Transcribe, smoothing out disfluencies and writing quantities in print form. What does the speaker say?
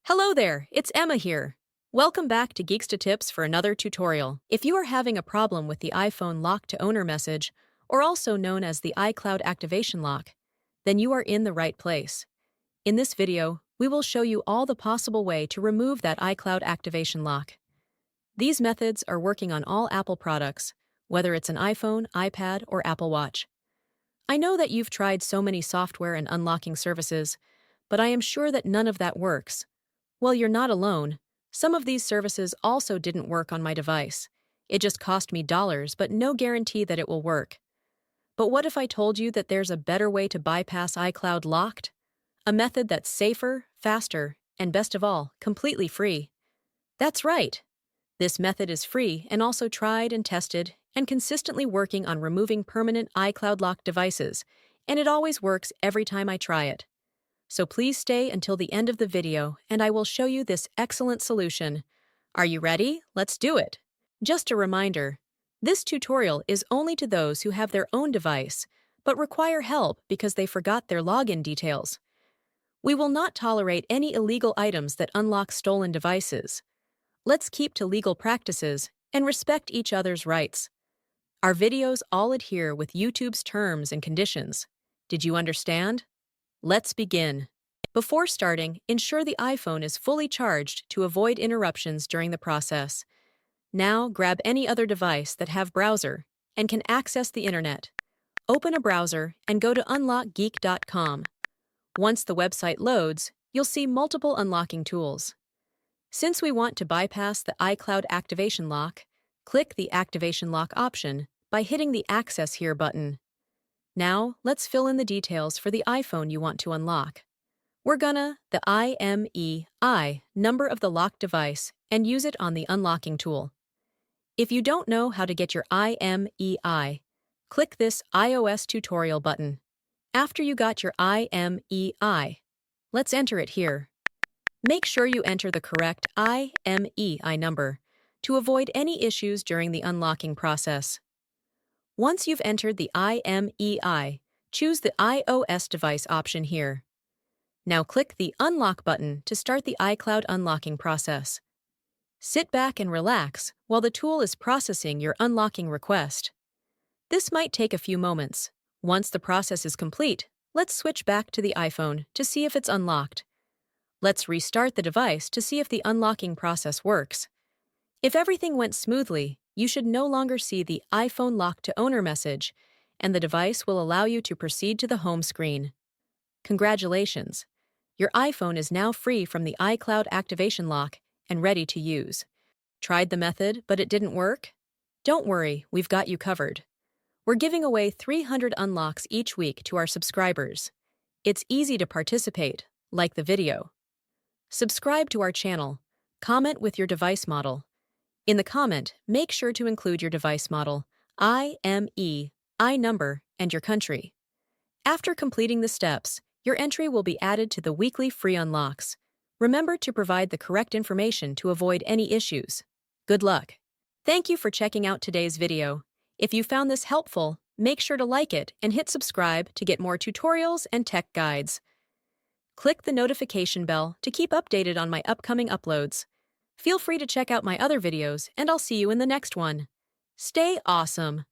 Hello there, it's Emma here. Welcome back to Geeksta Tips for another tutorial. If you are having a problem with the iPhone lock to owner message, or also known as the iCloud activation lock, then you are in the right place. In this video, we will show you all the possible way to remove that iCloud activation lock. These methods are working on all Apple products, whether it's an iPhone, iPad, or Apple Watch. I know that you've tried so many software and unlocking services, but I am sure that none of that works. Well, you're not alone. Some of these services also didn't work on my device. It just cost me dollars, but no guarantee that it will work. But what if I told you that there's a better way to bypass iCloud locked? A method that's safer, faster, and best of all, completely free. That's right. This method is free and also tried and tested and consistently working on removing permanent iCloud locked devices, and it always works every time I try it. So please stay until the end of the video and I will show you this excellent solution. Are you ready? Let's do it! Just a reminder, this tutorial is only to those who have their own device, but require help because they forgot their login details. We will not tolerate any illegal items that unlock stolen devices. Let's keep to legal practices and respect each other's rights. Our videos all adhere with YouTube's terms and conditions. Did you understand? Let's begin. Before starting, ensure the iPhone is fully charged to avoid interruptions during the process. Now, grab any other device that have browser and can access the internet. Open a browser and go to unlockgeek.com. Once the website loads, you'll see multiple unlocking tools. Since we want to bypass the iCloud activation lock, click the Activation Lock option by hitting the Access Here button. Now, let's fill in the details for the iPhone you want to unlock. We're gonna the IMEI number of the locked device and use it on the unlocking tool. If you don't know how to get your IMEI, click this iOS tutorial button. After you got your IMEI, let's enter it here. Make sure you enter the correct IMEI number to avoid any issues during the unlocking process. Once you've entered the IMEI, choose the iOS device option here. Now click the Unlock button to start the iCloud unlocking process. Sit back and relax while the tool is processing your unlocking request. This might take a few moments. Once the process is complete, let's switch back to the iPhone to see if it's unlocked. Let's restart the device to see if the unlocking process works. If everything went smoothly, you should no longer see the iPhone lock to owner message, and the device will allow you to proceed to the home screen. Congratulations! Your iPhone is now free from the iCloud activation lock and ready to use. Tried the method, but it didn't work? Don't worry, we've got you covered. We're giving away 300 unlocks each week to our subscribers. It's easy to participate, like the video. Subscribe to our channel. Comment with your device model. In the comment, make sure to include your device model, IMEI number, and your country. After completing the steps, your entry will be added to the weekly free unlocks. Remember to provide the correct information to avoid any issues. Good luck! Thank you for checking out today's video. If you found this helpful, make sure to like it and hit subscribe to get more tutorials and tech guides. Click the notification bell to keep updated on my upcoming uploads. Feel free to check out my other videos, and I'll see you in the next one. Stay awesome!